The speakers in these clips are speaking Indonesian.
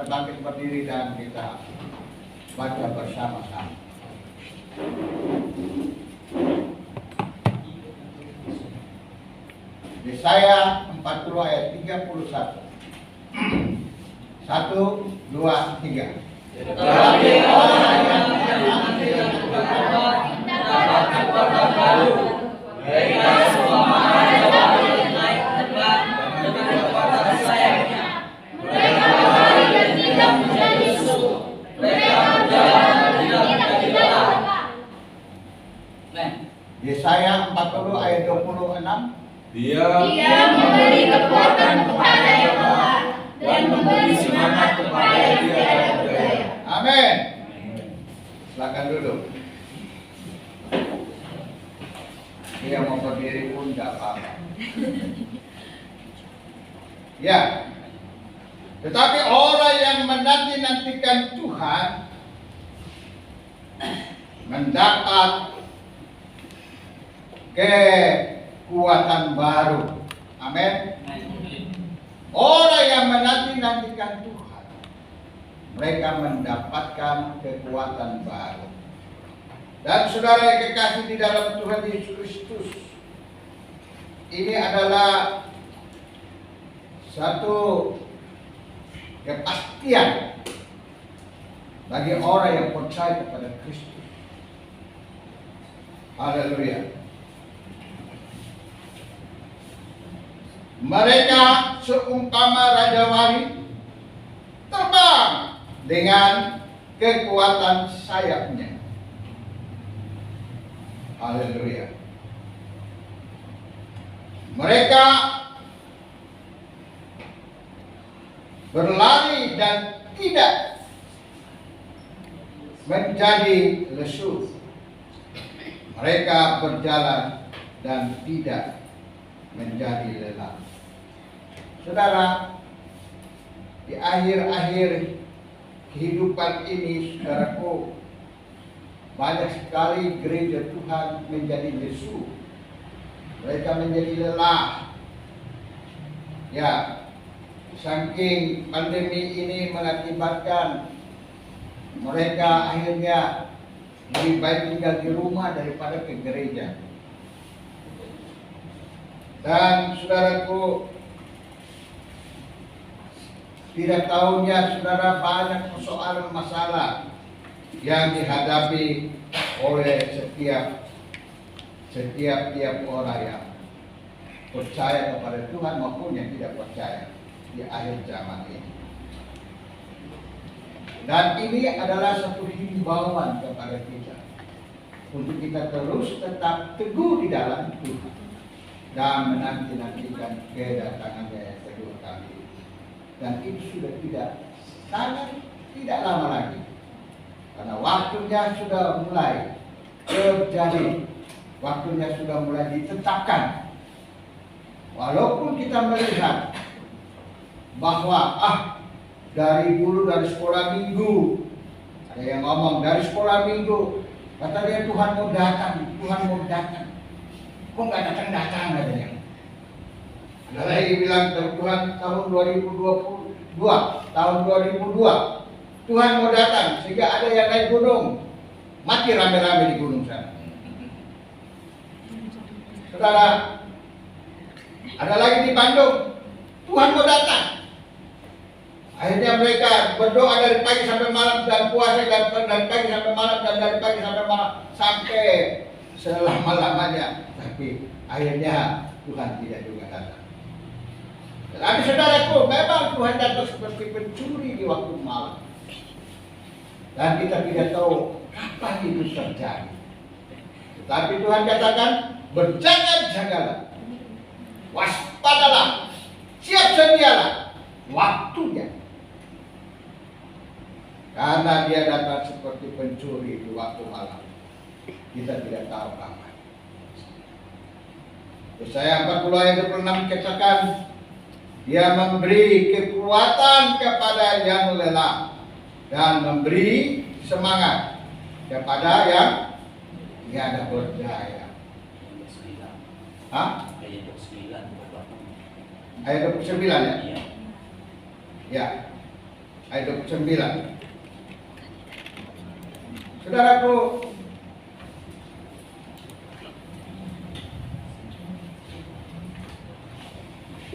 kita bangkit berdiri dan kita baca bersama-sama. Yesaya 40 ayat 31. 1, 2, 3. Tetapi orang yang menanti Allah dapat kekuatan baru. Mereka semua menghadap dari naik terbang dengan kekuatan sayapnya. Mereka berlari dan tidak menjadi lesu. Mereka berjalan dan tidak menjadi lelah. Yesaya 40 ayat 26. Dia memberi kekuatan kepada yang lemah dan memberi semangat kepada yang tidak berdaya. Amin. Silakan duduk. Dia mau berdiri pun tidak apa-apa. Ya. Tetapi orang yang menanti-nantikan Tuhan mendapat kekuatan baru. Amin. Orang yang menanti-nantikan Tuhan, mereka mendapatkan kekuatan baru. Dan saudara yang kekasih di dalam Tuhan Yesus Kristus, ini adalah satu kepastian bagi orang yang percaya kepada Kristus. Haleluya. Mereka seumpama raja wali terbang dengan kekuatan sayapnya. Haleluya. Mereka berlari dan tidak menjadi lesu. Mereka berjalan dan tidak menjadi lelah. Saudara, di akhir-akhir kehidupan ini, saudaraku, banyak sekali gereja Tuhan menjadi lesu. Mereka menjadi lelah. Ya, saking pandemi ini mengakibatkan mereka akhirnya lebih baik tinggal di rumah daripada ke gereja. Dan saudaraku, tidak tahunya saudara banyak persoalan masalah yang dihadapi oleh setiap orang yang percaya kepada Tuhan maupun yang tidak percaya di akhir zaman ini. Dan ini adalah satu himbauan kepada kita untuk kita terus tetap teguh di dalam Tuhan dan menanti-nantikan kedatangannya yang kedua kali. Dan itu sudah tidak lama lagi, karena waktunya sudah mulai terjadi, waktunya sudah mulai ditetapkan. Walaupun kita melihat bahwa dari sekolah minggu, ada yang ngomong dari sekolah minggu, kata dia Tuhan mau datang, kok nggak datang katanya. Ada lagi bilang Tuhan tahun 2022, tahun 2002 Tuhan mau datang sehingga ada yang naik gunung, mati rame-rame di gunung sana. Saudara, ada lagi di Bandung, Tuhan mau datang. Akhirnya mereka berdoa dari pagi sampai malam dan puasa dari pagi sampai malam dan dari pagi sampai malam sampai selama-lamanya. Tapi akhirnya Tuhan tidak juga datang. Tapi saudaraku, memang Tuhan datang seperti pencuri di waktu malam. Dan kita tidak tahu kapan itu terjadi. Tetapi Tuhan katakan, berjaga-jagalah, waspadalah, siap sedialah waktunya. Karena dia datang seperti pencuri di waktu malam. Kita tidak tahu kapan. Yesaya 40 ayat 26 katakan, dia memberi kekuatan kepada yang lelah dan memberi semangat kepada yang tiada berdaya. Ayat 29 ya? Ya. ayat 29. Saudaraku,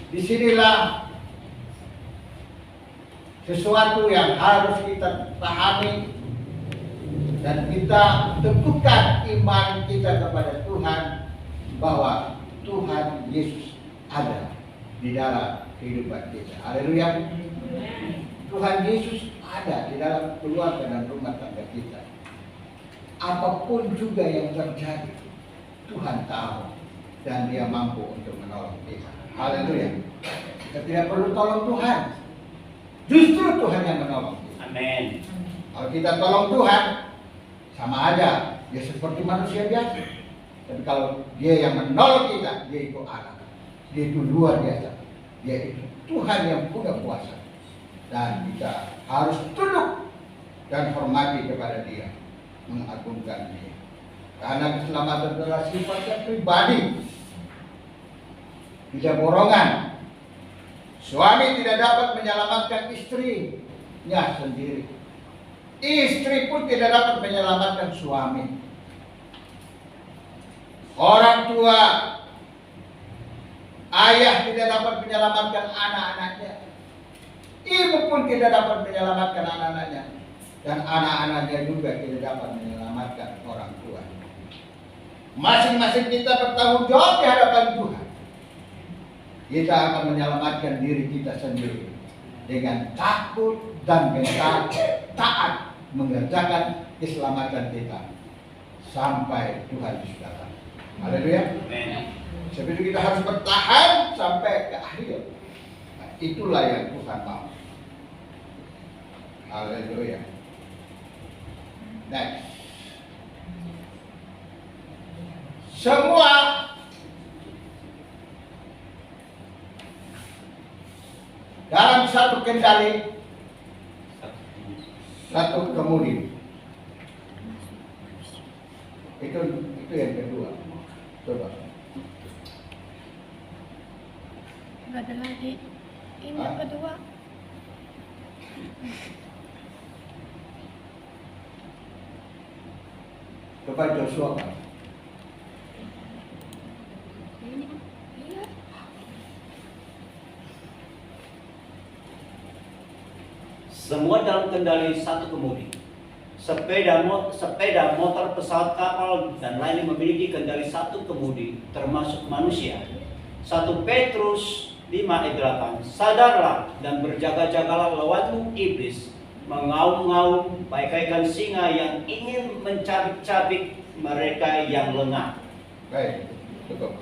disinilah sesuatu yang harus kita pahami dan kita teguhkan iman kita kepada Tuhan, bahwa Tuhan Yesus ada di dalam kehidupan kita. Haleluya. Tuhan Yesus ada di dalam keluarga dan rumah tangga kita. Apapun juga yang terjadi, Tuhan tahu dan Dia mampu untuk menolong kita. Haleluya. Kita tidak perlu tolong Tuhan, justru Tuhan yang menolong kita. Amin. Kalau kita tolong Tuhan, sama aja dia seperti manusia biasa. Tapi kalau Dia yang menolong kita, Dia itu Allah. Dia itu luar biasa. Dia itu Tuhan yang punya kuasa. Dan kita harus tunduk dan hormati kepada Dia, mengagungkan Dia. Karena keselamatan adalah sifatnya pribadi, tidak borongan. Suami tidak dapat menyelamatkan istrinya sendiri. Istri pun tidak dapat menyelamatkan suami. Orang tua, ayah tidak dapat menyelamatkan anak-anaknya. Ibu pun tidak dapat menyelamatkan anak-anaknya. Dan anak-anaknya juga tidak dapat menyelamatkan orang tua. Masing-masing kita bertanggung jawab di hadapan Tuhan. Kita akan menyelamatkan diri kita sendiri dengan takut dan gentar, taat mengerjakan keselamatan kita sampai Tuhan Yesus datang. Haleluya. Sebab itu kita harus bertahan sampai ke akhir. Nah, itulah yang Tuhan mau. Haleluya. Next. Semua dalam satu kendali, satu kemudi. Itu yang kedua. Coba. Enggak ada lagi. Ini yang kedua. Coba Joshua kan? Iya. Semua dalam kendali satu kemudi. Sepeda motor, pesawat, kapal, dan lainnya memiliki kendali satu kemudi, termasuk manusia. 1 Petrus 5 ayat 8. Sadarlah dan berjaga-jagalah lawanmu iblis, mengaum-ngaum bagaikan singa yang ingin mencabik-cabik mereka yang lengah. Baik, cukup.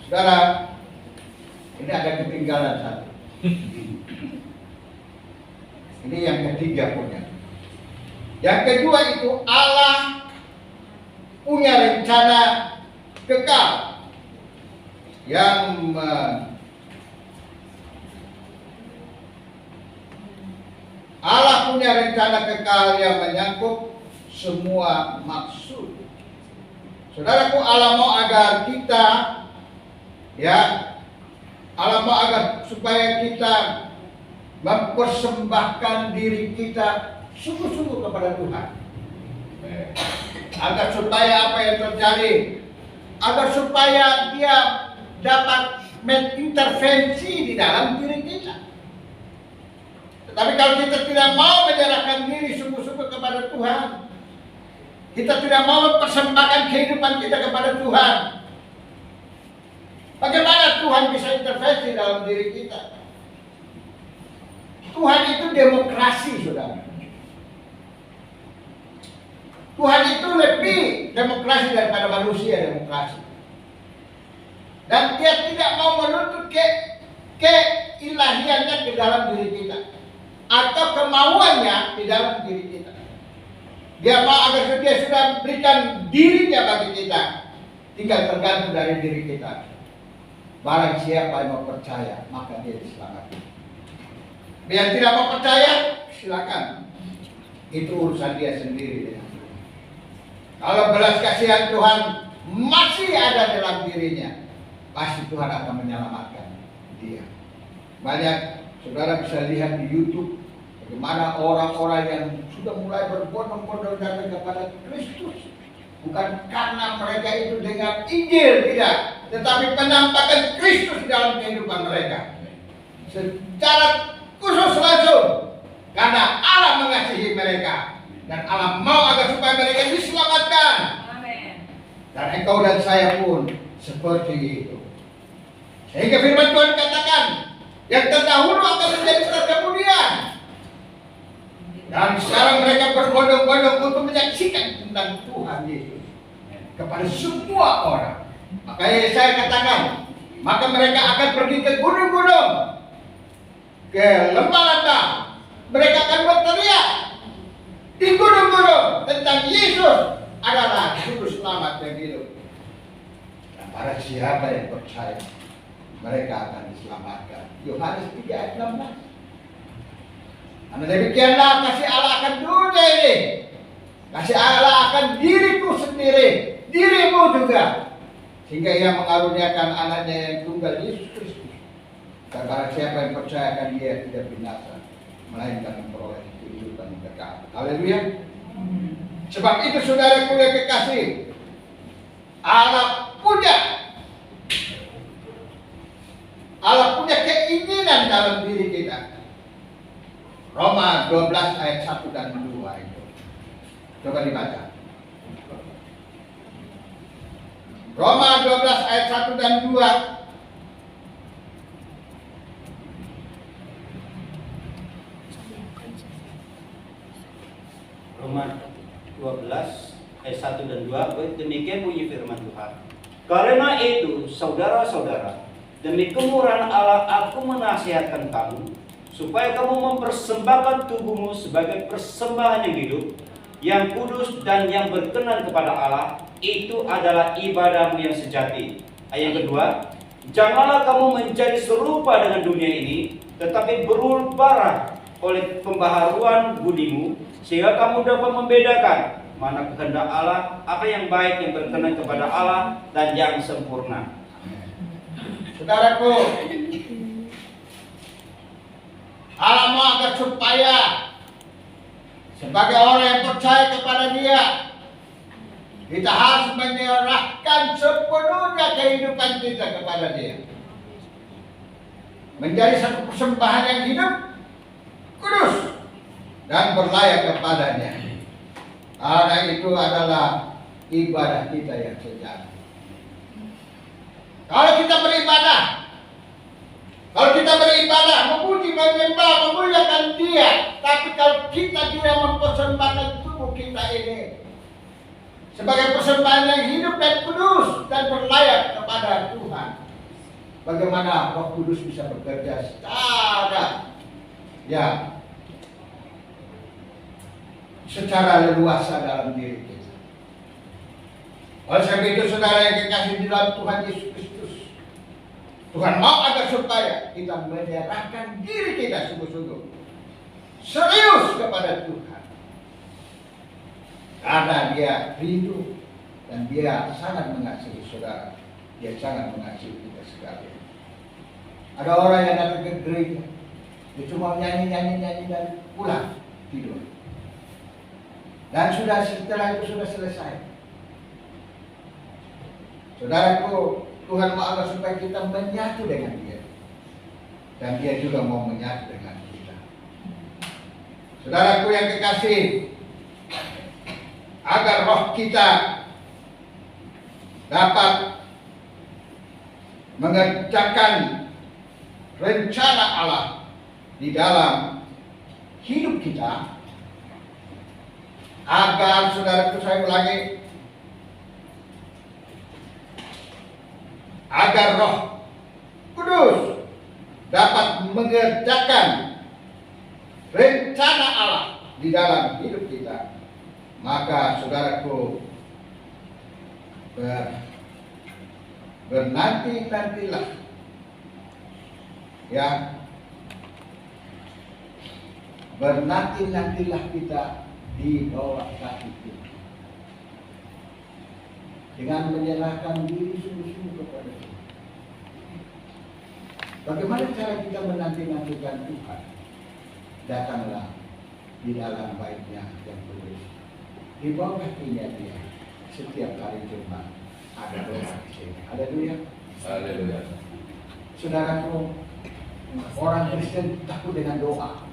Saudara, ini ada ketinggalan satu. Ini yang ketiga punya. Yang kedua itu Allah punya rencana kekal yang Allah punya rencana kekal yang menyangkut semua maksud. Saudaraku, Allah mau agar kita, Allah mau agar supaya kita mempersembahkan diri kita sungguh-sungguh kepada Tuhan. Agar supaya apa yang terjadi, agar supaya Dia dapat mengintervensi di dalam diri kita. Tetapi kalau kita tidak mau menyerahkan diri sungguh-sungguh kepada Tuhan, kita tidak mau mempersembahkan kehidupan kita kepada Tuhan, bagaimana Tuhan bisa intervensi dalam diri kita? Tuhan itu demokrasi, saudara. Tuhan itu lebih demokrasi daripada manusia demokrasi. Dan Dia tidak mau menuntut keilahiannya ke dalam diri kita, atau kemauannya di dalam diri kita. Dia mau agar Dia sudah berikan dirinya bagi kita, tinggal tergantung dari diri kita. Barang siapa yang mau percaya, maka dia diselamatkan. Yang tidak mau percaya, silakan. Itu urusan dia sendiri. Kalau belas kasihan Tuhan masih ada dalam dirinya, pasti Tuhan akan menyelamatkan dia. Banyak saudara bisa lihat di YouTube, Bagaimana orang-orang yang sudah mulai berbondong-bondong datang kepada Kristus, bukan karena mereka itu dengan Injil, tidak, tetapi penampakan Kristus dalam kehidupan mereka secara khusus langsung, karena Allah mengasihi mereka dan Allah mau agar supaya mereka diselamatkan. Amin. Dan engkau dan saya pun seperti itu. Sehingga firman Tuhan katakan, yang terdahulu akan menjadi terkemudian. Dan sekarang mereka berbondong-bondong untuk menyaksikan tentang Tuhan Yesus kepada semua orang. Makanya saya katakan, maka mereka akan pergi ke gunung-gunung, ke lembah-lembah. Mereka akan berteriak di gunung-gunung tentang Yesus adalah juru selamat yang hidup. Dan para siapa yang percaya, mereka akan diselamatkan. Yohanes 3 ayat 16. Karena demikianlah kasih Allah akan dunia ini, kasih Allah akan diriku sendiri, dirimu juga, sehingga Ia mengaruniakan anaknya yang tunggal, Yesus Kristus. Dan barang siapa yang percaya akan Dia tidak binasa, melainkan memperoleh kehidupan kekal. Haleluya. Sebab itu saudaraku yang kekasih, Allah punya keinginan dalam diri kita. Roma 12 ayat 1 dan 2 itu. Coba dibaca. Roma 12 ayat 1 dan 2. Roma 12 ayat 1 dan 2. Demikian bunyi firman Tuhan. Karena itu, saudara-saudara, demi kemurahan Allah aku menasihatkan kamu, supaya kamu mempersembahkan tubuhmu sebagai persembahan yang hidup, yang kudus dan yang berkenan kepada Allah. Itu adalah ibadahmu yang sejati. Ayat yang kedua, janganlah kamu menjadi serupa dengan dunia ini, tetapi berubahlah oleh pembaharuan budimu, sehingga kamu dapat membedakan mana kehendak Allah, apa yang baik, yang berkenan kepada Allah, dan yang sempurna. Saudaraku, Allah mau agar supaya sebagai orang yang percaya kepada Dia, kita harus menyerahkan sepenuhnya kehidupan kita kepada Dia, menjadi satu persembahan yang hidup, kudus, dan berlayak kepadanya. Karena itu adalah ibadah kita yang sejati. Kalau kita beribadah, memuji, menyembah, memuliakan Dia, tapi kalau kita tidak mempersembahkan tubuh kita ini sebagai persembahan yang hidup dan kudus dan berlayak kepada Tuhan, bagaimana Roh Kudus bisa bekerja secara leluasa dalam diri kita? Oleh sebab itu, saudara yang kekasih di dalam Tuhan Yesus Kristus, Tuhan mau agar supaya kita menyerahkan diri kita sungguh-sungguh, serius kepada Tuhan, karena Dia rindu dan Dia sangat mengasihi saudara. Dia sangat mengasihi kita sekali. Ada orang yang datang ke gereja, dia cuma nyanyi dan pulang tidur. Dan setelah itu sudah selesai. Saudaraku, Tuhan mau agar supaya kita menyatu dengan Dia, dan Dia juga mau menyatu dengan kita. Saudaraku yang kekasih, agar roh kita dapat mengerjakan rencana Allah di dalam hidup kita, agar saudaraku, saya ulangi, agar Roh Kudus dapat mengerjakan rencana Allah di dalam hidup kita, maka saudaraku, bernanti-nantilah, ya, bernanti-nantilah kita di bawah kaki Tuhan, dengan menyerahkan diri sungguh-sungguh kepada Tuhan. Bagaimana cara kita menanti-nantikan Tuhan? datanglah di dalam baitnya yang kudus. Di bawah kakinya dia setiap hari Jumat ada doa di sini. Haleluya. Haleluya. Saudaraku, orang Kristen takut dengan doa.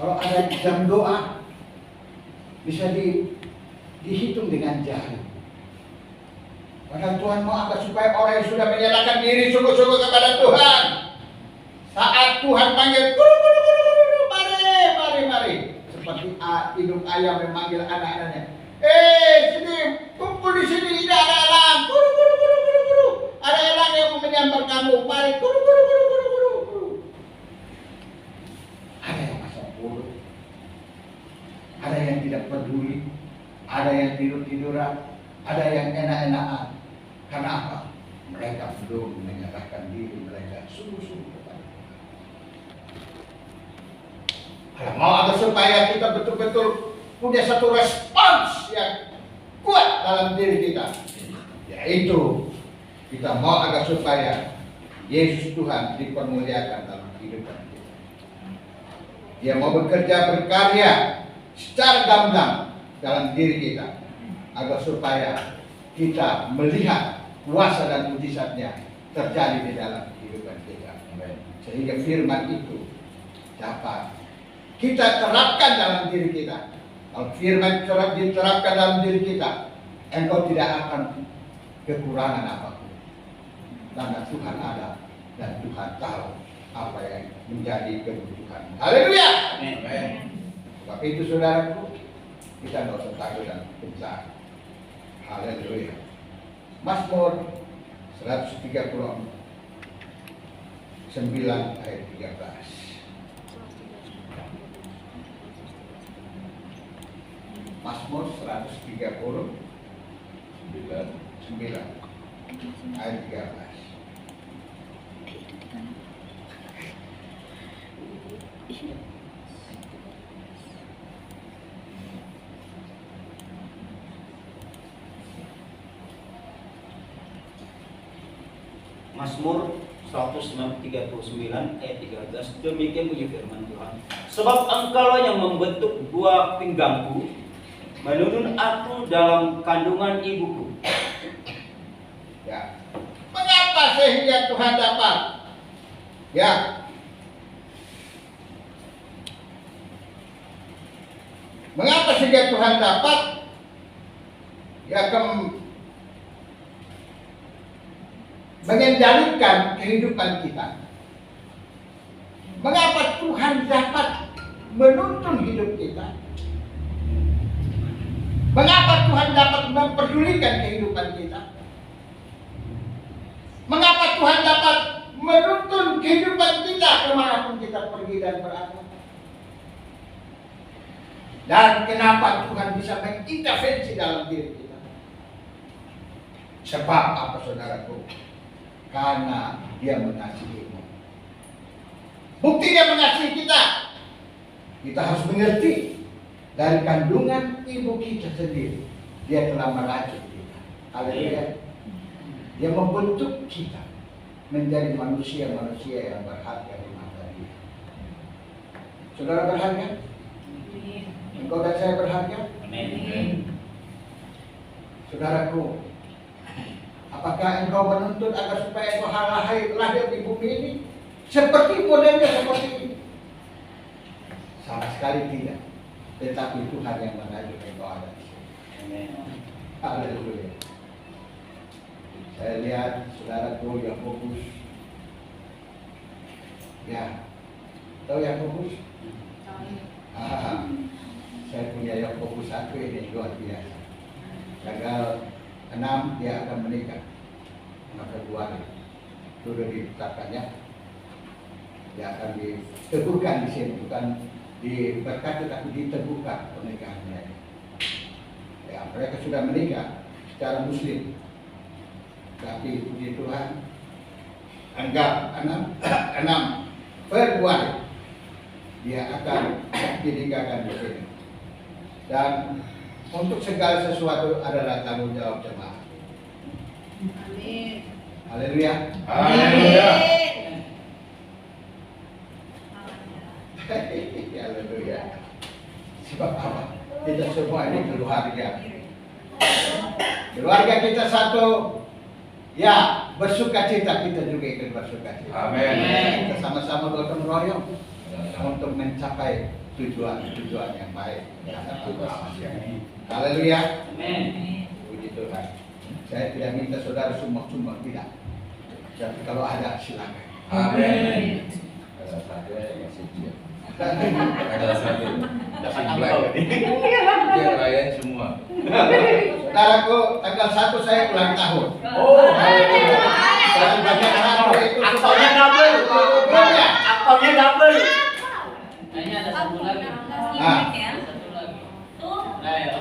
Kalau ada jam doa bisa dihitung dengan jari. Padahal Tuhan mau agar supaya orang yang sudah menyerahkan diri sungguh-sungguh kepada Tuhan, saat Tuhan panggil, mari, seperti induk ayam memanggil anak-anaknya. Sini, kumpul di sini, tidak ada elang, ada elang yang menyambar kamu, mari, Ada yang masuk bodoh, ada yang tidak peduli, ada yang tidur-tiduran, ada yang enak-enakan. Karena apa? Mereka belum menyerahkan diri mereka sungguh-sungguh kepada Tuhan. Kalau mau agar supaya kita betul-betul punya satu respons yang kuat dalam diri kita, yaitu kita mau agar supaya Yesus Tuhan dipermuliakan dalam kehidupan kita. Dia mau bekerja berkarya secara gamblang dalam diri kita, agar supaya kita melihat kuasa dan mujizatnya terjadi di dalam kehidupan kita. Sehingga firman itu dapat kita terapkan dalam diri kita. Kalau firman diterapkan dalam diri kita, engkau tidak akan kekurangan apapun. Karena Tuhan ada dan Tuhan tahu apa yang menjadi kebutuhan. Haleluya. Amin. Sebab itu saudaraku, kita tidak usah takut dan gentar. Haleluya. Mazmur 139 ayat 13. Mazmur 139 ayat 13. Mazmur 139 ayat 13. Demikian bunyi firman Tuhan. Sebab Engkaulah yang membentuk buah pinggangku, menuntun aku dalam kandungan ibuku. Ya. Mengapa sehingga Tuhan dapat? Ya. Mengapa sehingga Tuhan dapat? Ya, mengendalikan kehidupan kita. Mengapa Tuhan dapat menuntun hidup kita? Mengapa Tuhan dapat memperdulikan kehidupan kita? Mengapa Tuhan dapat menuntun kehidupan kita kemanapun kita pergi dan berada? Dan kenapa Tuhan bisa mengintervensi dalam diri kita? Sebab apa saudaraku? Karena Dia mengasihimu. Bukti Dia mengasihi kita, kita harus mengerti dari kandungan ibu kita sendiri Dia telah meracik kita. Haleluya. Dia membentuk kita menjadi manusia-manusia yang berharga di mata Dia. Saudara berharga? Engkau dan saya berharga? Amin. Saudaraku, apakah engkau menuntut agar supaya engkau lahir di bumi ini seperti modelnya seperti ini? Sama sekali tidak. Tetapi Tuhan yang mengajak engkau ada di sini. Amin. Haleluya. Saya lihat saudaraku yang fokus. Ya, tahu yang fokus? Saya punya yang fokus satu ini luar biasa. Tanggal 6 dia akan menikah. 6 Februari. Sudah ditetapkannya. Dia akan diteguhkan di sini, bukan diberkati tapi diteguhkan pernikahannya. Ya, mereka sudah menikah secara Muslim. Tapi puji Tuhan, anggap 6 Februari dia akan dinikahkan di sini. Dan untuk segala sesuatu adalah tanggung jawab jemaat. Amin. Haleluya. Haleluya. Haleluya. Sebab apa? Kita semua ini keluarga. Keluarga kita satu. Ya, bersuka cita, kita juga ikut bersuka cita. Amin. Kita sama-sama gotong royong untuk mencapai tujuan yang baik. Haleluya. Puji Tuhan. Saya tidak minta saudara sumbang-sumbang, tidak. Tapi kalau ada, silakan. Amin. Ada satu yang sijil. Ada satu. Dapat angpau. Dia rayain semua. Saudaraku, tanggal 1 saya ulang tahun. Oh, Dan banyak hal itu Angpaunya double. Banyak. Angpaunya double. Kayaknya ada satu lagi. Ah. Satu lagi. Nah, ya.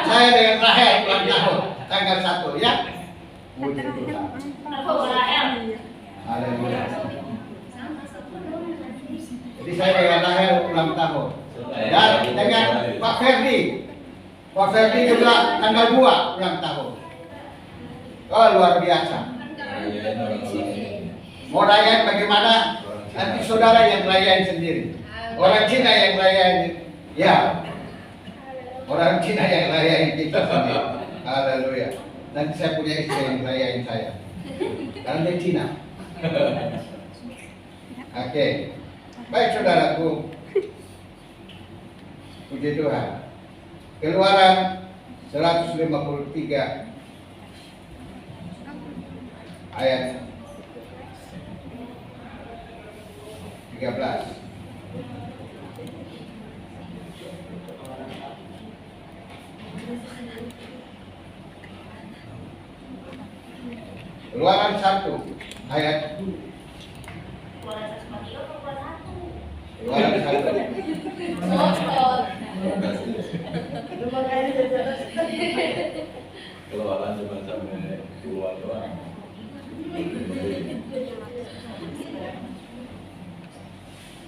Saya dengan Rahel ulang tahun tanggal 1 ya. Puji Tuhan. Haleluya. Jadi saya dengan Rahel ulang tahun. Dan dengan Pak Ferdi. Pak Ferdi juga tanggal 2 ulang tahun. Oh, luar biasa. Rayain orang-orang ini. Mau rayain bagaimana? Nanti saudara yang rayain sendiri. Orang Cina yang rayain. Ya. Orang Cina yang rayain kita sendiri. Haleluya. Nanti saya punya istri yang rayain saya. Karena dia Cina. Oke. Baik saudaraku. Puji Tuhan. Keluaran 153 ayat 13. Keluaran 1 ayat Keluaran 1. Keluaran cuma sampai keluar doang.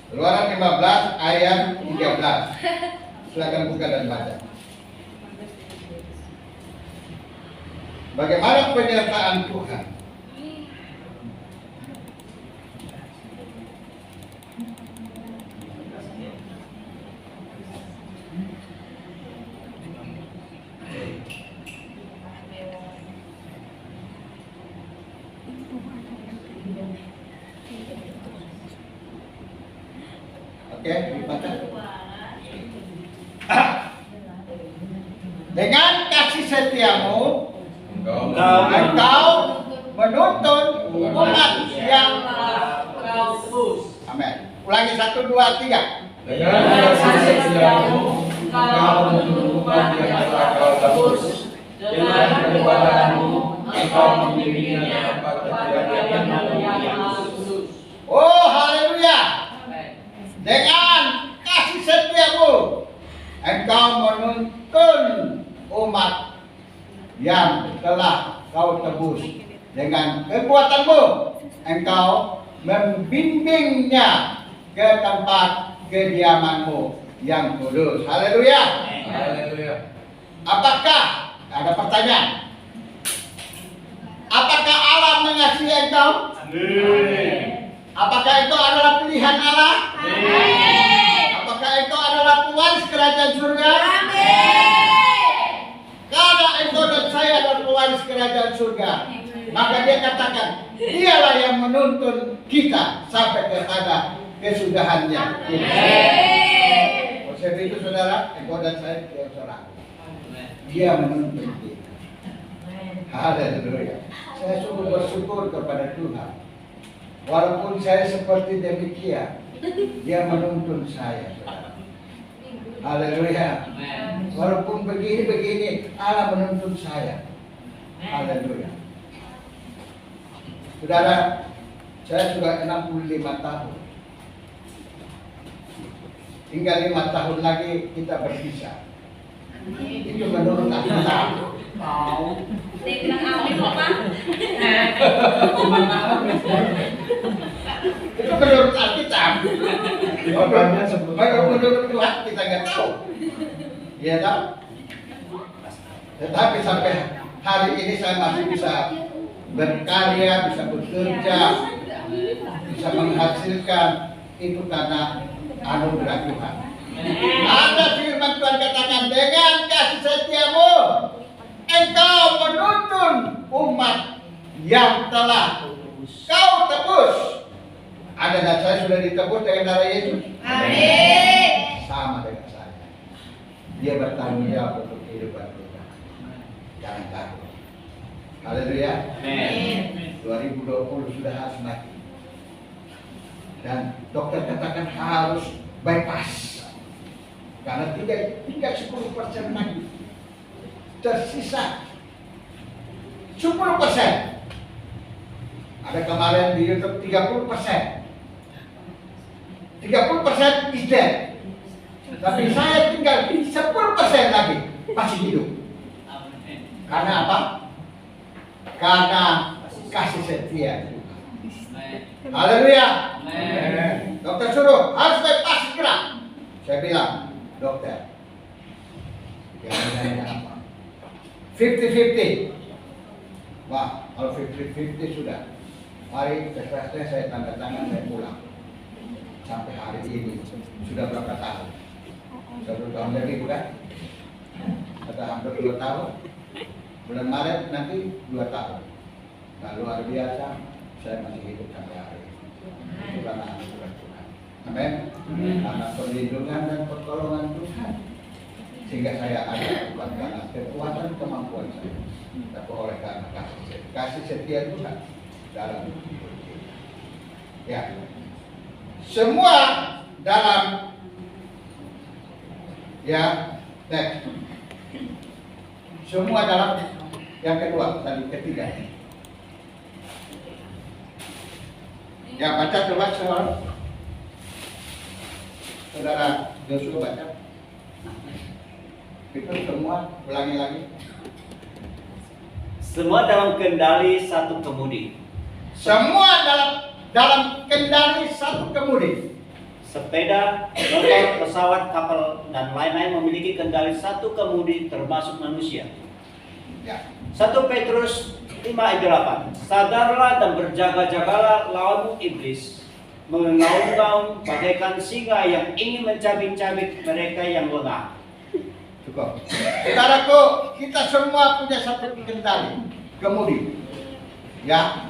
Keluaran 15 ayat 13. Silakan buka dan baca. Bagaimana penyertaan Tuhan? Oke, dibaca. Dengan kasih setiamu engkau menuntun umat yang amin. Ulangi 1, 2, 3. Dengan kasih setiamu, engkau menuntun umat yang telah kau tebus. Dengan kekuatanmu, engkau membimbingnya pada jalan yang lurus. Oh, haleluya. Dengan kasih setiamu engkau menuntun umat yang telah kau tebus. Dengan kekuatanmu engkau membimbingnya ke tempat kediamanmu yang kudus. Haleluya. Haleluya. Apakah ada pertanyaan? Apakah Allah mengasihi engkau? Apakah itu adalah pilihan Allah? Apakah itu adalah pewaris kerajaan surga? Karena engkau dan saya adalah pewaris kerajaan surga, maka dia katakan, dialah yang menuntun kita sampai kepada kesudahannya. Sebab itu saudara, engkau dan saya dia seorang. Dia menuntun kita. Haleluya. Saya sungguh bersyukur kepada Tuhan. Walaupun saya seperti demikian, dia menuntun saya, saudara. Haleluya. Walaupun begini-begini, Allah menuntun saya. Haleluya. Saudara, saya sudah 65 tahun. Tinggal 5 tahun lagi kita berpisah. Itu menurut Alkitab. Itu menurut Alkitab. Makanya sebelum Menurut Tuhan kita nggak tahu. Iya tahu. Tetapi sampai hari ini saya masih bisa berkarya, bisa bekerja, bisa menghasilkan itu karena anugerah Tuhan. Ada firman Tuhan katakan, dengan kasih setiamu engkau menuntun umat yang telah kau tebus. Anda dan saya sudah ditebus dengan darah Yesus. Amin. Sama dengan saya. Dia bertanggung jawab untuk kehidupan kita. Jangan takut. Haleluya. Amin. 2020 sudah harus mati. Dan dokter katakan harus bypass. Karena tinggal 10% lagi. Tersisa 10%. Ada kemarin di YouTube 30%. 30% is dead. Tapi saya tinggal 10% lagi masih hidup. Karena apa? Karena kasih setia Tuhan. Haleluya. Dokter suruh harus bypass segera. Saya bilang, dokter, jangan nanya apa. 50-50. Wah, kalau 50-50 sudah. Mari kesehatan saya tanda tangan, saya pulang. Sampai hari ini sudah berapa tahun? 1 tahun lebih bukan? Atau hampir 2 tahun. Bulan Maret nanti 2 tahun. Nah, luar biasa, saya masih hidup sampai hari ini. Itu karena anugerah Tuhan. Amin. Karena perlindungan dan pertolongan Tuhan. Sehingga saya ada bukan karena kekuatan kemampuan saya, tapi oleh karena kasih setia Tuhan dalam hidup kita. Ya. Semua dalam teks. Semua dalam yang kedua tadi ketiga. Ya, baca coba saudara Joshua baca. Itu semua ulangi lagi. Semua dalam kendali satu kemudi. Semua dalam kendali satu kemudi. Sepeda, motor, pesawat, kapal, dan lain-lain memiliki kendali satu kemudi termasuk manusia. Ya. 1 Petrus 5:8. Sadarlah dan berjaga-jagalah lawanmu iblis, mengaum-ngaum bagaikan singa yang ingin mencabik-cabik mereka yang lengah. Cukup. Saudaraku, kita semua punya satu kendali, kemudi. Ya.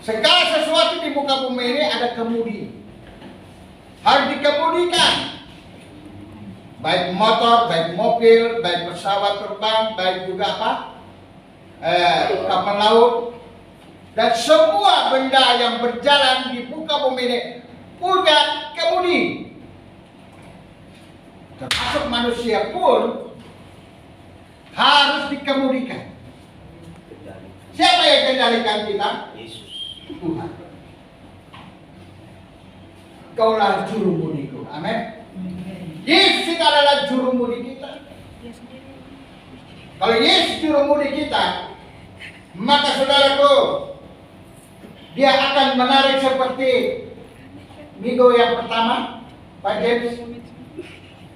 Segala sesuatu di muka bumi ini ada kemudi. Harus dikemudikan. Baik motor, baik mobil, baik pesawat terbang, baik juga apa? Kapal laut. Dan semua benda yang berjalan di muka bumi ini punya kemudi. Termasuk manusia pun harus dikemudikan. Siapa yang kendalikan kita? Yesus. Tuhan. Kaulah juru mudiku. Amin. Yesus itu adalah juru mudi kita. Kalau Yesus juru mudi kita, maka saudaraku, dia akan menarik seperti minggu yang pertama, Pak James.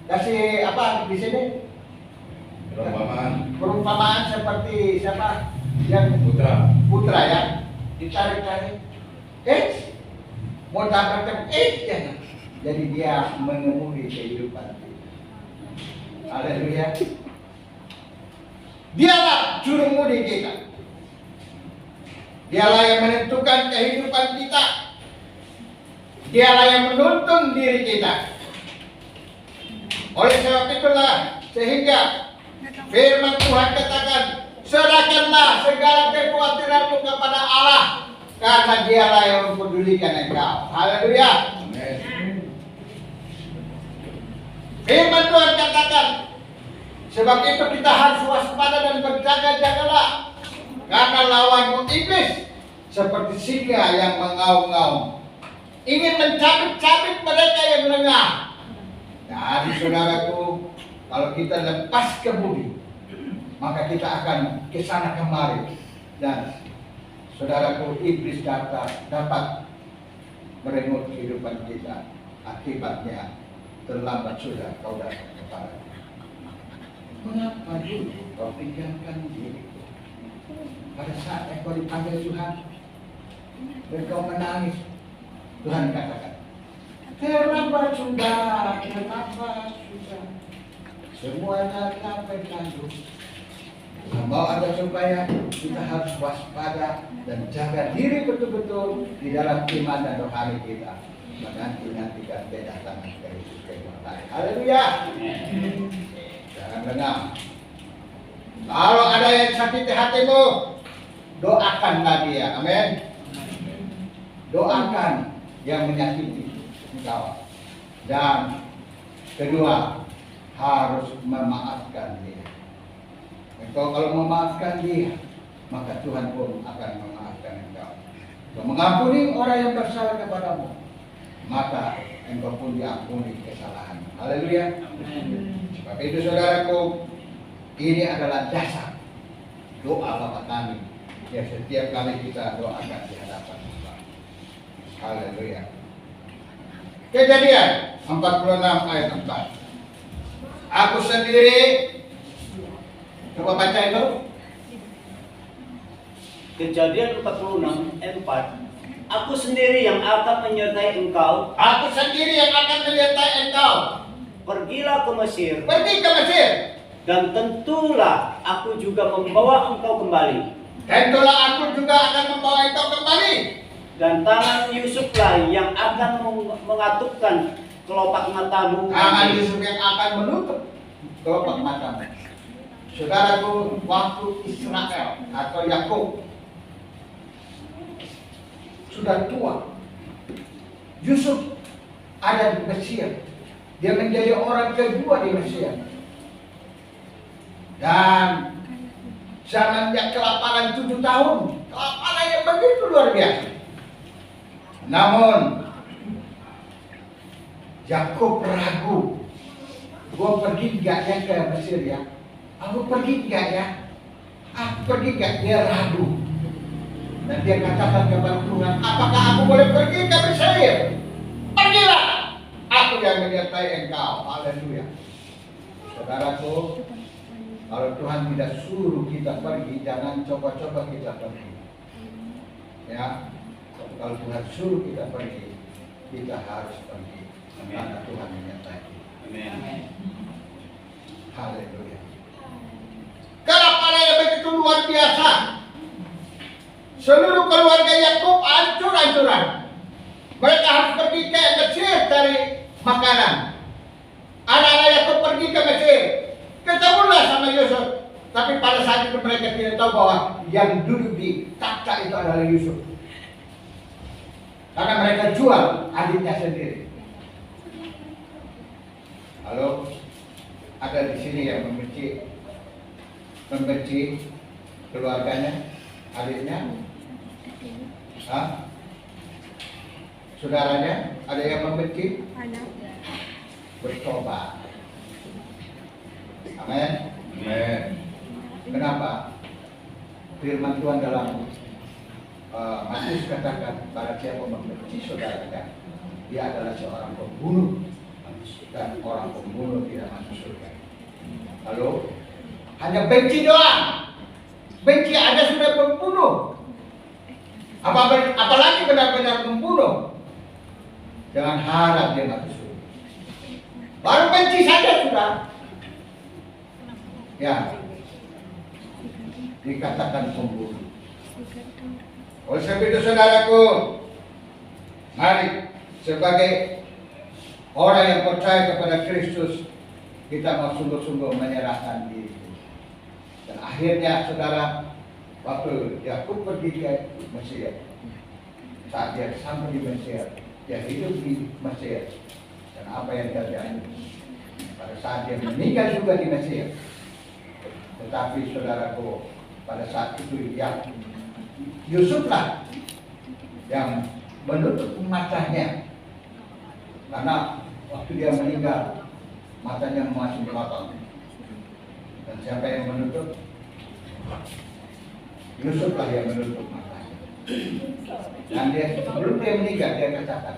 Kasih apa di sini? Perumpamaan seperti siapa? Yang putra ya, ditarik-tarik. Mau tabrakan, jangan. Jadi dia mengemudi kehidupan kita. Haleluya. Dialah juru mudi kita. Dialah yang menentukan kehidupan kita. Dialah yang menuntun diri kita. Oleh sebab itulah sehingga firman Tuhan katakan, serahkanlah segala kekhawatiranmu kepada Allah, karena dialah yang mempedulikan engkau. Haleluya. Firman Tuhan katakan, sebab itu kita harus waspada dan berjaga-jagalah, karena lawanmu iblis seperti singa yang mengaum-ngaum, ingin mencabik-cabik mereka yang lengah. Jadi saudaraku, kalau kita lepas kemudi, maka kita akan kesana kemari, dan saudaraku, iblis dapat merenggut kehidupan kita. Akibatnya terlambat sudah kau datang kepada Dia. Mengapa dulu kau tinggalkan diriku? Pada saat kau dipanggil Tuhan dan kau menangis, Tuhan katakan, Terlambat sudah. Semuanya telah berlalu. Mau ada supaya kita harus waspada dan jaga diri betul-betul di dalam iman dan rohani kita. Menanti-nantikan kedatangan Yesus kembali. Haleluya. Jangan lengah. Kalau ada yang sakiti hatimu, doakanlah dia. Amin. Doakan yang menyakiti engkau. Dan kedua, harus memaafkan dia. Engkau kalau memaafkan dia, maka Tuhan pun akan memaafkan engkau. Kalau mengampuni orang yang bersalah kepadamu, maka engkau pun diampuni kesalahan. Haleluya. Sebab itu saudaraku, ini adalah dasar doa Bapa kami yang setiap kali kita doakan di hadapan Tuhan. Haleluya. Kejadian 46 ayat 4. Aku sendiri, coba baca itu. Kejadian 46 ayat 4. Aku sendiri yang akan menyertai engkau. Aku sendiri yang akan menyertai engkau. Pergilah ke Mesir. Pergi ke Mesir. Dan tentulah aku juga membawa engkau kembali. Tentulah aku juga akan membawa engkau kembali. Dan tangan Yusuflah yang akan mengatupkan kelopak matamu. Tangan Yusuf yang akan menutup kelopak matamu. Saudaraku, waktu Israel atau Yakub sudah tua, Yusuf ada di Mesir. Dia menjadi orang kedua di Mesir. Dan zamannya kelaparan 7 tahun. Kelaparan yang begitu luar biasa. Namun Yakub ragu. Gua pergi enggak ya ke Mesir ya? Aku pergi enggak ya? Aku pergi enggak? Dia ragu. Dan dia katakan kepada Tuhan, apakah aku boleh pergi ke Mesir? Pergilah. Aku yang menyertai engkau. Haleluya. Saudaraku, kalau Tuhan tidak suruh kita pergi, jangan coba-coba kita pergi. Ya, kalau Tuhan suruh kita pergi, kita harus pergi. Karena Tuhan menyertai kita. Amin. Haleluya. Kelaparan yang begitu luar biasa. Seluruh keluarga Yakub hancur-hancuran. Mereka harus pergi ke Mesir cari makanan. Anak-anak Yakub pergi ke Mesir. Ketemulah sama Yusuf. Tapi pada saat itu mereka tidak tahu bahwa yang duduk di takhta itu adalah Yusuf. Karena mereka jual adiknya sendiri. Halo, ada di sini yang membenci keluarganya, adiknya, saudaranya, ada yang membenci, bertobat. Amin. Amin. Kenapa? Firman Tuhan dalam Matius katakan, barang siapa membenci saudaranya, dia adalah seorang pembunuh, dan orang pembunuh tidak masuk surga. Halo? Hanya benci doang. Benci ada sudah pembunuh. Apalagi benar-benar membunuh. Jangan harap dia masuk surga. Baru benci saja sudah. Ya, dikatakan pembunuh. Oleh sebab itu saudaraku, mari sebagai orang yang percaya kepada Kristus, kita mau sungguh-sungguh menyerahkan diri. Dan akhirnya saudara, waktu Yakub pergi ke Mesir, saat dia sampai di Mesir, dia hidup di Mesir. Dan apa yang terjadi? Pada saat dia meninggal juga di Mesir. Tetapi saudaraku, pada saat itu Yusuflah yang menutup matanya. Karena waktu dia meninggal, matanya masih melotot. Dan siapa yang menutup? Yusuflah yang menutup matanya. Dan dia sebelum dia meninggal, dia katakan,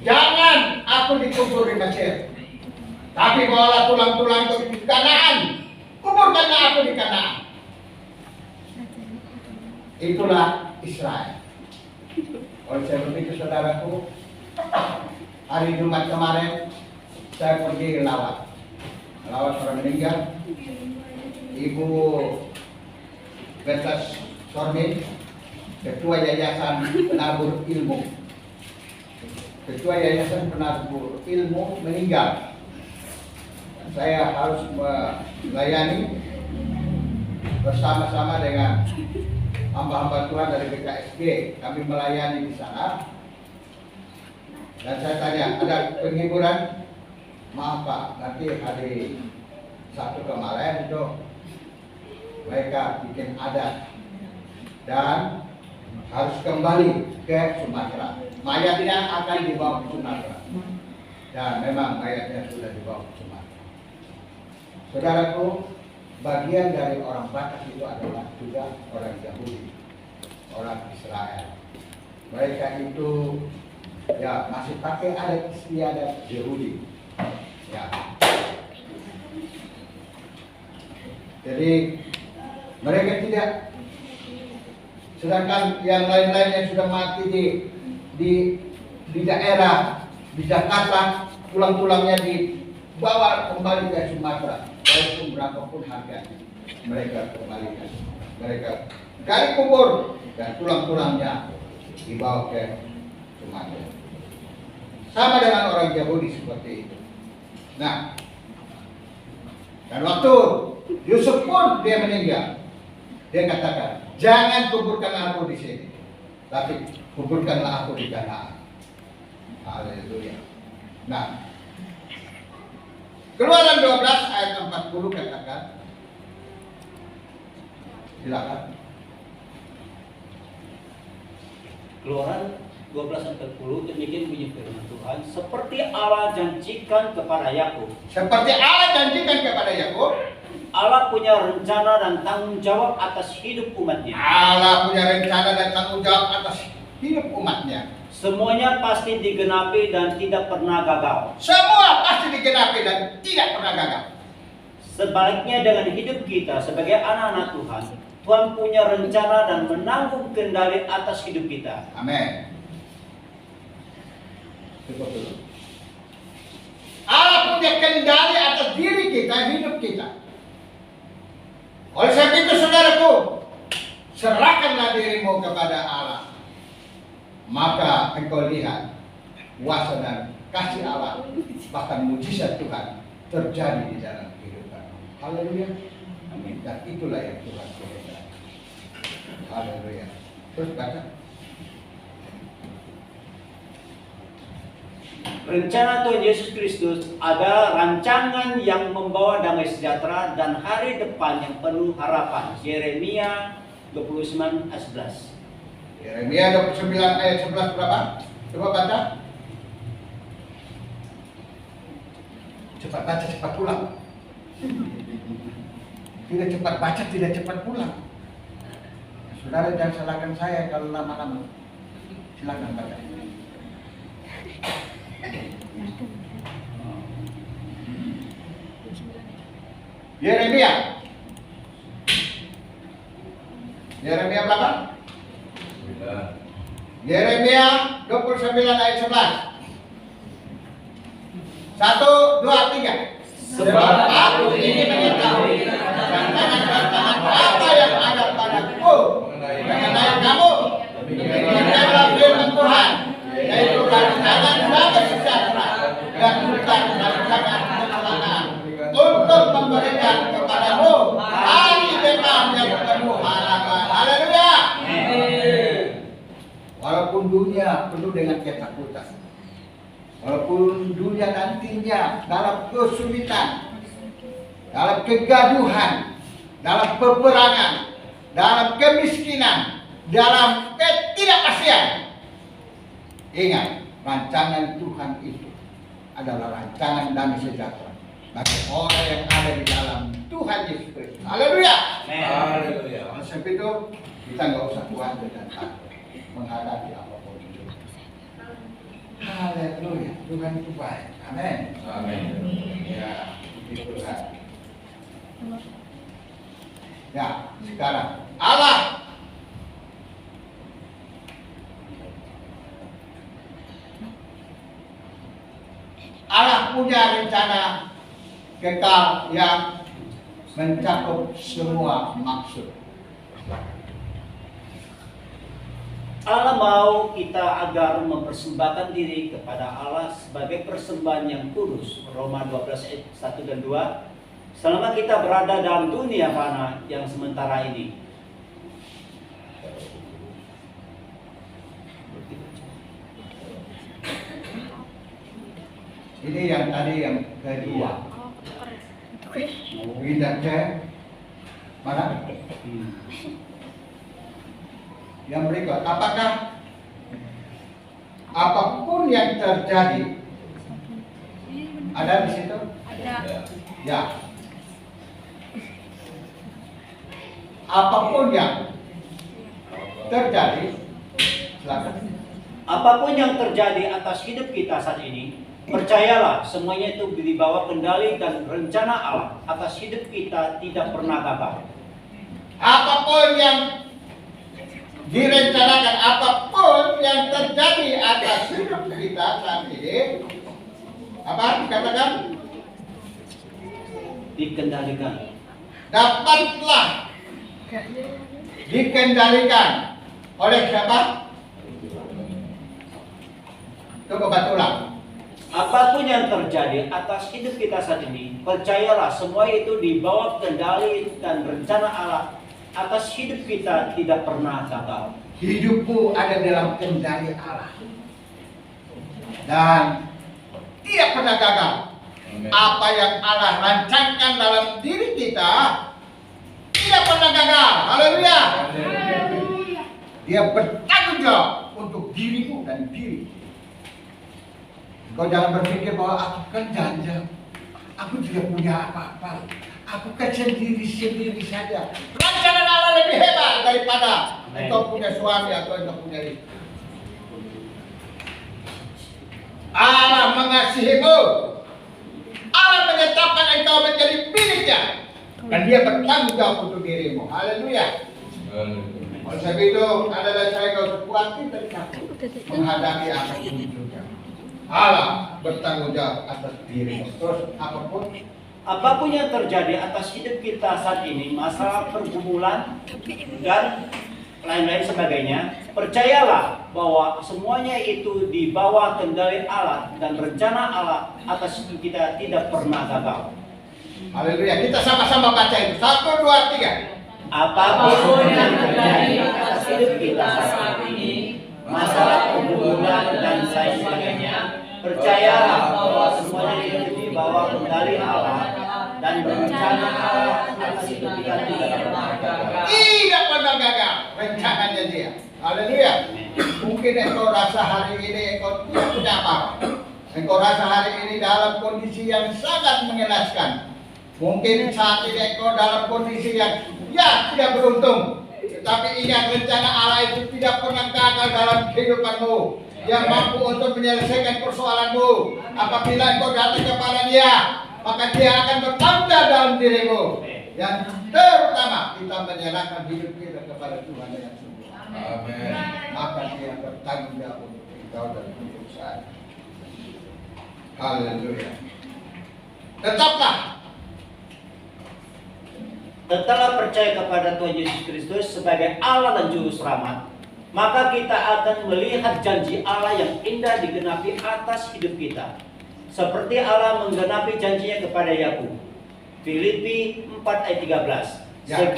jangan aku dikubur di Mesir, tapi bawalah tulang-tulang itu di Kanaan. Kuburkanlah aku di Kanaan. Itulah Israel. Oleh sebab itu saudaraku, Hari Jumat kemarin saya pergi lawat orang meninggal. Ibu Bertas Sormin, Ketua Yayasan Penabur Ilmu. Ketua Yayasan Penabur Ilmu meninggal. Saya harus melayani bersama-sama dengan hamba-hamba Tuhan dari BKSG. Kami melayani di sana. Dan saya tanya, ada penghiburan? Maaf Pak, nanti hari Sabtu kemarin itu mereka bikin adat dan harus kembali ke Sumatera. Mayatnya akan dibawa ke Sumatera. Dan memang mayatnya sudah dibawa ke Sumatera. Saudaraku, bagian dari orang Batak itu adalah juga orang Yahudi, orang Israel. Mereka itu ya masih pakai adat istiadat Yahudi. Ya. Jadi mereka tidak, sedangkan yang lain-lain yang sudah mati di daerah di Jakarta, tulang-tulangnya dibawa kembali ke Sumatera, walaupun berapapun harganya mereka kembalikan. Mereka gali kubur dan tulang-tulangnya dibawa ke Sumatera. Sama dengan orang Yahudi seperti itu. Nah, dan waktu Yusuf pun dia meninggal, dia katakan, jangan kuburkan aku di sini, tapi kuburkanlah aku di Kanaan. Haleluya. Nah, Keluaran 12 ayat 40 katakan, silakan. Keluaran 12:40, demikian bunyi firman Tuhan, seperti Allah janjikan kepada Yakub. Seperti Allah janjikan kepada Yakub, Allah punya rencana dan tanggung jawab atas hidup umatnya. Allah punya rencana dan tanggung jawab atas hidup umatnya. Semuanya pasti digenapi dan tidak pernah gagal. Semua pasti digenapi dan tidak pernah gagal. Sebaliknya dengan hidup kita sebagai anak-anak Tuhan, Tuhan punya rencana dan menanggung kendali atas hidup kita. Amin. Cukup dulu. Allah punya kendali atas diri kita, hidup kita. Oleh sebab itu saudaraku, serahkanlah dirimu kepada Allah. Maka engkau lihat kuasa dan kasih Allah, bahkan mujizat Tuhan terjadi di dalam kehidupan. Haleluya. Amin. Dan itulah yang Tuhan kehendaki. Haleluya. Terus baca. Rencana Tuhan Yesus Kristus ada rancangan yang membawa damai sejahtera dan hari depan yang penuh harapan. Yeremia 29 ayat 11. Yeremia 29 ayat 11 berapa? Coba baca. Cepat baca, cepat pulang. Tidak cepat baca, tidak cepat pulang. Saudara jangan salahkan saya kalau lama-lama. Silakan baca. Yeremia. Yeremia berapa? Yeremia 29 ayat 11. 1, 2, 3. Sebab aku ingin mengetahui rancangan apa yang ada padaku mengenai kamu. Demikianlah firman Tuhan, yaitu rancangan damai sejahtera dan bukan rancangan kemenangan, untuk memberikan kepadamu hari depan yang penuh harapan. Haleluya. Walaupun dunia penuh dengan ketakutan, walaupun dunia nantinya dalam kesulitan, dalam kegaduhan, dalam peperangan, dalam kemiskinan, dalam ketidakpastian, ingat, rancangan Tuhan itu adalah rancangan damai sejahtera bagi orang yang ada di dalam Tuhan Yesus Kristus. Haleluya. Haleluya. Oleh sebab itu kita nggak usah khawatir dan takut menghadapi apapun itu. Haleluya. Tuhan itu baik. Amin. Amin. Ya, puji Tuhan. Ya, sekarang Allah Allah punya rencana kekal yang mencakup semua maksud. Allah mau kita agar mempersembahkan diri kepada Allah sebagai persembahan yang kudus. Roma 12 ayat 1 dan 2. Selama kita berada dalam dunia fana yang sementara ini. Ini yang tadi yang kedua. Pindah ke mana? Yang berikut, apakah apapun yang terjadi ada di situ? Ada. Ya. Apapun yang terjadi, silakan. Apapun yang terjadi atas hidup kita saat ini, percayalah semuanya itu di bawah kendali dan rencana Allah atas hidup kita tidak pernah gagal. Apapun yang direncanakan, apapun yang terjadi atas hidup kita saat ini, apa dikatakan? Dikendalikan. Dapatlah dikendalikan oleh siapa? Coba baca ulang. Apapun yang terjadi atas hidup kita saat ini, percayalah semua itu di bawah kendali dan rencana Allah atas hidup kita tidak pernah gagal. Hidupmu ada dalam kendali Allah dan tidak pernah gagal. Apa yang Allah rancangkan dalam diri kita tidak pernah gagal. Haleluya. Dia bertanggung jawab untuk dirimu dan diri. Kau jangan berpikir bahwa aku kan janda, aku tidak punya apa-apa, aku kan sendiri saja. Rancangan Allah lebih hebat daripada engkau punya suami atau engkau punya istri. Allah mengasihimu, Allah menetapkan engkau menjadi miliknya, dan Dia bertanggung jawab untuk dirimu. Haleluya. Oleh sebab itu adalah saya kau sekuat dan takut menghadapi apapun juga. Allah bertanggung jawab atas dirimu. Terus Apapun yang terjadi atas hidup kita saat ini, masalah pergumulan dan lain-lain sebagainya, percayalah bahwa semuanya itu di bawah kendali Allah dan rencana Allah atas hidup kita tidak pernah gagal. Haleluya. Kita sama-sama baca itu. 1, 2, 3. Apapun yang terjadi atas hidup kita saat ini, masalah pergumulan dan lain sebagainya, percayalah bahwa semuanya itu di bawah kendali Allah dan rencana Allah atas hidup kita tidak pernah gagal. Tidak pernah gagal rencananya Dia. Haleluya. Mungkin engkau rasa hari ini engkau tidak punya apa-apa. Engkau rasa hari ini dalam kondisi yang sangat mengenaskan. Mungkin saat ini engkau dalam kondisi yang tidak beruntung. Tetapi ingat, rencana Allah itu tidak pernah gagal dalam kehidupanmu. Yang mampu untuk menyelesaikan persoalanmu. Apabila engkau datang kepada Dia, maka Dia akan bertanggung dalam dirimu. Yang terutama, kita menyerahkan hidup kita kepada Tuhan yang sungguh. Amin. Maka Dia bertanggung jawab untuk engkau dan untuk saya. Haleluya. Tetaplah percaya kepada Tuhan Yesus Kristus sebagai Allah dan Juru Selamat, maka kita akan melihat janji Allah yang indah digenapi atas hidup kita. Seperti Allah menggenapi janjinya kepada Yakub. Filipi 4 ayat 13. Ya.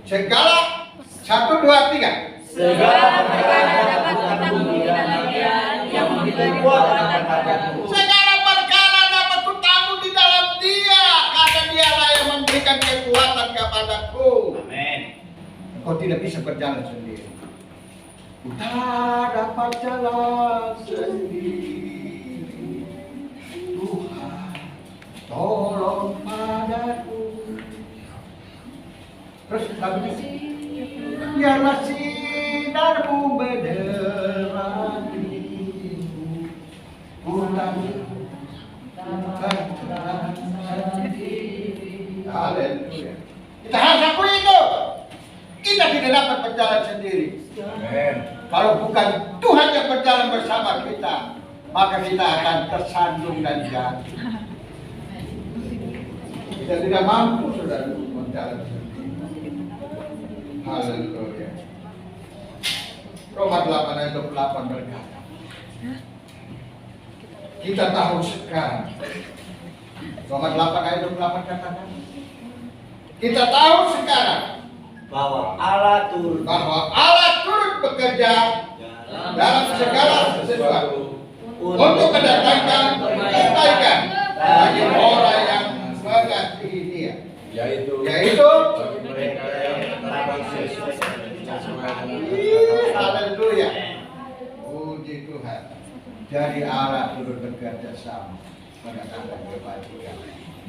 Segala 1, 2, 3. Segala perkara dapat kutaku di dalam Dia yang memberi kekuatan kepadaku. Segala perkara dapat kutaku di dalam Dia, karena Dialah yang memberikan kekuatan kepadaku. Amin. Kau tidak bisa berjalan sendiri. Tak dapat jalan sendiri. Tuhan, tolong padaku. Terus lagu ini. Biarlah sinarmu menerangiku. Haleluya. Kita harus akui itu. Kita tidak dapat berjalan sendiri. Amin. Kalau bukan Tuhan yang berjalan bersama kita, maka kita akan tersandung dan jatuh. Kita tidak mampu saudara menjalani. Haleluya. Roma 8 ayat 28 berkata, kita tahu sekarang. Roma 8 ayat 28 katakan, kita tahu sekarang bahwa Allah turut bekerja dalam segala sesuatu untuk mendatangkan kebaikan bagi orang yang mengasihi Dia, yaitu bagi mereka yang terdapat sesuai dengan haleluya. Puji Tuhan. Jadi Allah turut bekerja sama mendatangkan kebaikan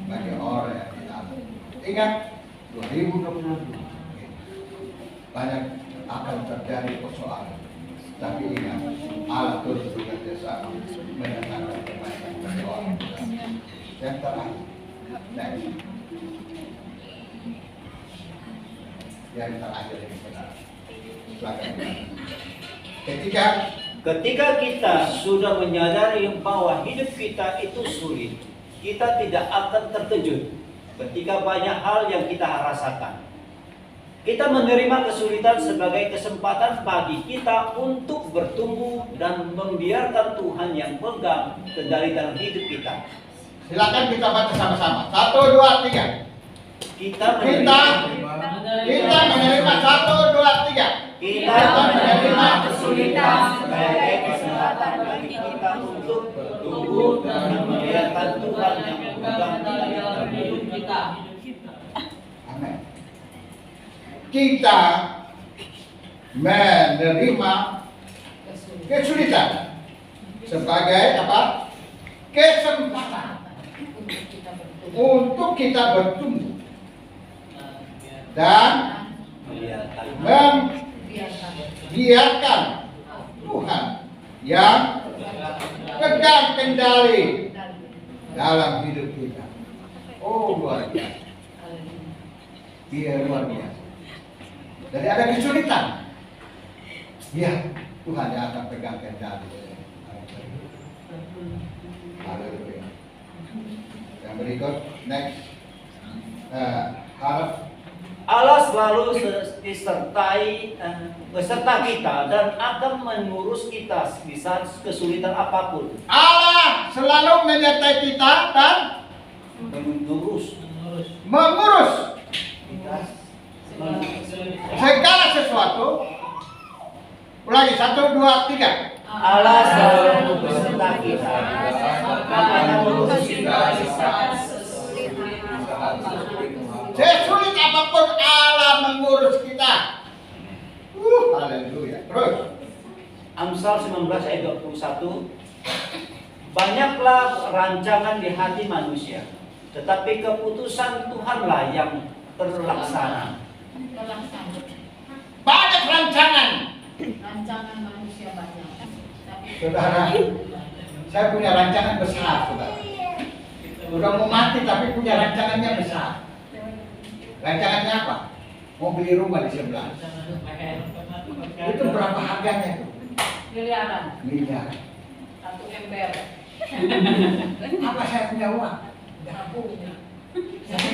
bagi orang yang diampuni. Ingat 2022 banyak akan terjadi persoalan, tapi ingat Allah turut bekerja sama mendatangkan kebaikan bagi orang yang diampuni. Yang terakhir, next. Yang terakhir ini benar. Ketika kita sudah menyadari bahwa hidup kita itu sulit, kita tidak akan terkejut ketika banyak hal yang kita rasakan. Kita menerima kesulitan sebagai kesempatan bagi kita untuk bertumbuh dan membiarkan Tuhan yang pegang kendali dalam hidup kita. Silakan kita baca sama-sama. 1, 2, 3. Kita menerima 1, 2, 3. Kita menerima kesulitan sebagai kesempatan bagi kita untuk bertumbuh dan membiarkan Tuhan yang pegang kendali dalam hidup kita. Amin. Kita menerima kesulitan sebagai apa? Kesempatan untuk kita bertumbuh dan membiarkan Tuhan yang pegang kendali dalam hidup kita. Oh, luar biasa. Dia luar biasa. Jadi ada kesulitan, ya Tuhan yang akan pegang kendali. Haleluya. Yang berikut, next. Harap Allah selalu beserta kita dan akan mengurus kita di saat kesulitan apapun. Allah selalu menyertai kita dan Mengurus segala sesuatu. Ulangi 1, 2, 3. Allah selalu beserta kita akan mengurus kita di saat Sesulit apapun Allah mengurus kita. Haleluya. Terus Amsal 19 ayat 21. Banyaklah rancangan di hati manusia, tetapi keputusan Tuhanlah yang terlaksana. banyak rancangan. Rancangan manusia banyak. Saudara, saya punya rancangan besar, saudara. Udah mau mati tapi punya rancangannya besar. Rancangannya apa? Mau beli rumah di sebelah. Itu berapa harganya tuh? Miliaran. Miliar. 1 ember. Apa saya punya uang? Nggak punya. Tapi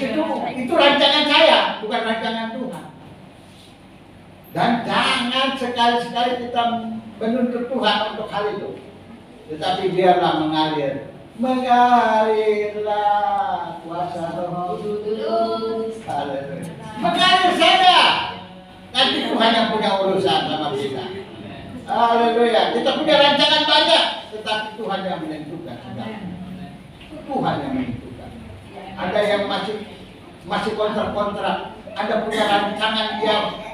itu rancangan saya, bukan rancangan Tuhan. Dan jangan sekali-sekali kita menuntut Tuhan untuk hal itu. Tetapi biarlah mengalirlah kuasa Roh Kudus. Haleluya. Mengalir saja. Nanti Tuhan yang punya urusan sama kita. Haleluya. Kita punya rancangan banyak, tetapi Tuhan yang menentukan. Tuhan yang menentukan. Ada yang masih kontrak-kontrak. Anda punya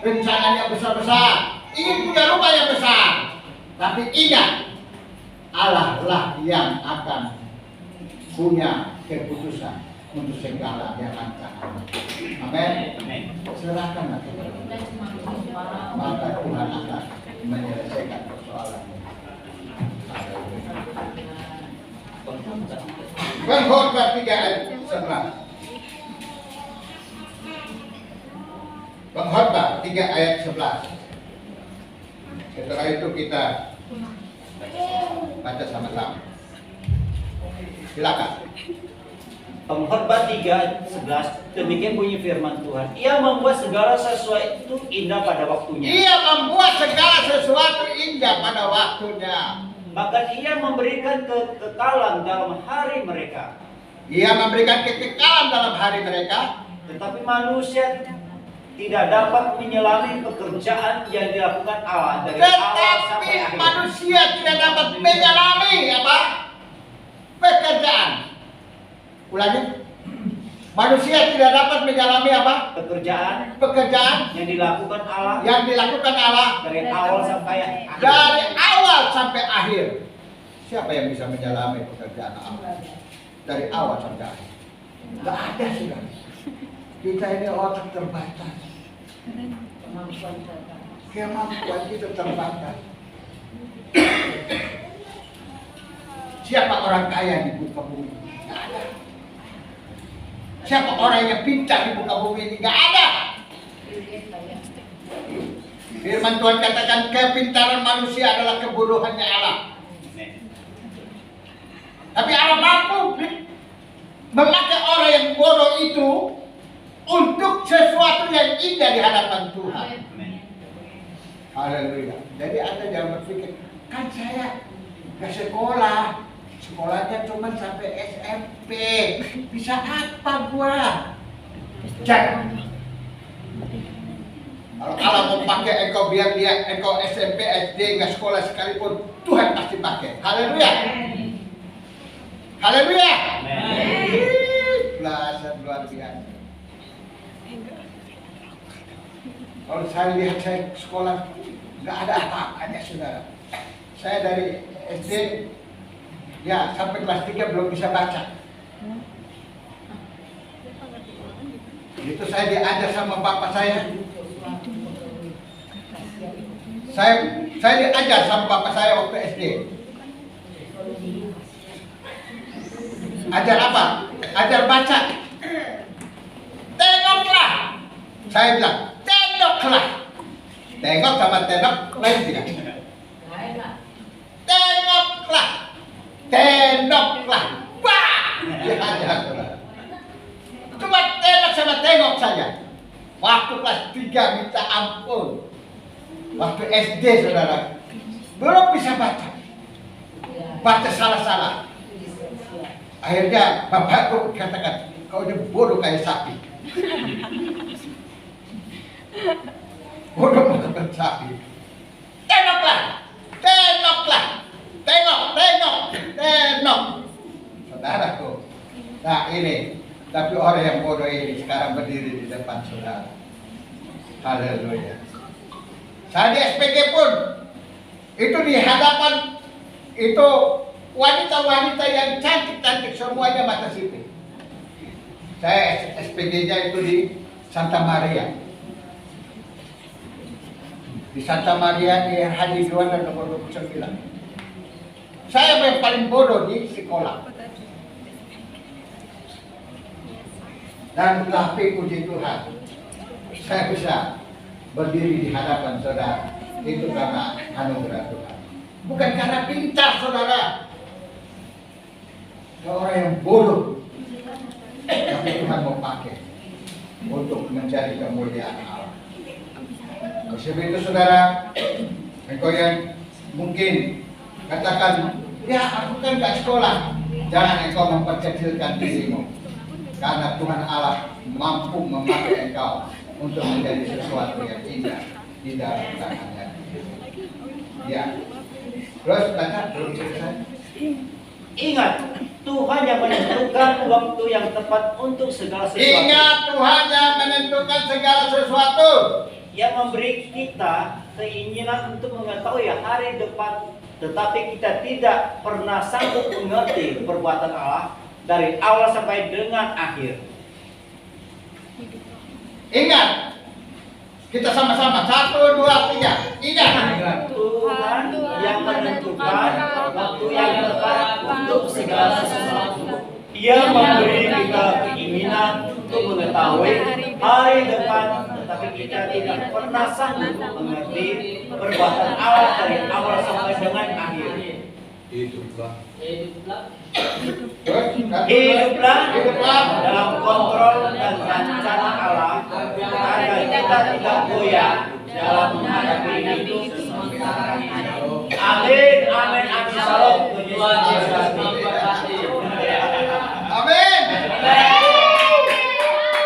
rencangan yang besar-besar. Ingin punya rumah yang besar. Tapi ingat, Allah lah yang akan punya keputusan untuk segala yang rancangan. Amin. Serahkanlah kepada Tuhan. Maka Tuhan akan menyelesaikan persoalan. Pengkhotbah 3 ayat 11. Pengkhotbah 3 ayat 11. Setelah itu kita baca sama-sama. Silakan. Pengkhotbah 3:11, demikian bunyi firman Tuhan. Ia membuat segala sesuatu indah pada waktunya. Ia membuat segala sesuatu indah pada waktunya. Bahkan ia memberikan kekekalan dalam hari mereka. Ia memberikan kekekalan dalam hari mereka. Tetapi manusia tidak dapat menyelami pekerjaan yang dilakukan Allah dari awal sampai Tetapi akhir. manusia tidak dapat menyelami apa? Pekerjaan. Ulangi. Manusia tidak dapat menyelami apa? Pekerjaan Yang dilakukan Allah yang dilakukan Allah dari awal sampai akhir. dari awal sampai akhir. Siapa yang bisa menyelami pekerjaan Allah dari awal sampai akhir? Tidak ada, saudara. Kita ini otak terbatas. Kemampuan kita terbatas. Siapa orang kaya di muka bumi? Tidak ada. Siapa orang yang pintar di muka bumi ini? Tidak ada. Firman Tuhan katakan kepintaran manusia adalah kebodohannya Allah. Tapi Allah mampu memakai orang yang bodoh itu untuk sesuatu yang indah di hadapan Tuhan. Haleluya. Jadi Anda jangan berpikir, kan saya ke sekolah, sekolahnya cuma sampai SMP, bisa apa gua? Jangan. Kalau Allah mau pakai engkau biar dia engkau SMP, SD, nggak sekolah sekalipun, Tuhan pasti pakai. Haleluya. Haleluya. Belasan luar biasa. Kalau saya lihat saya sekolah nggak ada apa-apanya, saudara. Saya dari SD ya sampai kelas 3 belum bisa baca. Itu saya diajar sama bapak saya. Saya diajar sama bapak saya waktu SD. Ajar apa? Ajar baca. Tengoklah. Saya bilang, tengoklah. Tengok sama tengok lain tidak? Tengoklah. Tengoklah. Wah! Dia ajar, saudara. Cuma tengok sama tengok saja. Waktu kelas 3 minta ampun. Waktu SD, saudara, belum bisa baca. Baca salah-salah. Akhirnya bapakku katakan, kau ini bodoh kayak sapi. Bodoh macam sapi. Tengoklah, tengoklah, tengok, tengok, tengok. Saudaraku, nah ini, tapi orang yang bodoh ini sekarang berdiri di depan saudara. Haleluya. Saya di SPG pun, itu di hadapan, itu wanita-wanita yang cantik-cantik semuanya mata sipit. Saya SPG-nya itu di Santa Maria. Di Santa Maria di Haji Juanda nomor 29. Saya yang paling bodoh di sekolah. Dan tapi puji Tuhan, saya bisa berdiri di hadapan saudara. Itu karena anugerah Tuhan. Bukan karena pintar, saudara. Orang yang bodoh, tapi Tuhan mau pakai untuk mencari kemuliaan Allah. Sebab itu saudara, engkau yang mungkin katakan, ya aku kan gak sekolah. Jangan engkau memperkecilkan dirimu, karena Tuhan Allah mampu memakai engkau untuk menjadi sesuatu yang indah di dalam tangannya. Ya, terus baca belum selesai. Ingat, Tuhan yang menentukan waktu yang tepat untuk segala sesuatu. Ingat, Tuhan yang menentukan segala sesuatu. Yang memberi kita keinginan untuk mengetahui hari depan, tetapi kita tidak pernah sanggup mengerti perbuatan Allah dari awal sampai dengan akhir. Ingat, kita sama-sama 1, 2, 3. Ingat. Tuhan yang menentukan waktu yang tepat untuk segala sesuatu. Ia memberi kita keinginan untuk mengetahui hari depan, tetapi kita tidak pernah sanggup mengerti perbuatan Allah dari awal sampai dengan akhir. Hiduplah. Terus Hiduplah Hiduplah dalam kontrol dan rencana Allah agar kita tidak goyah dalam menghadapi hidup semesta ini. Amin, amin, amin. Salam. Tuhan Yesus.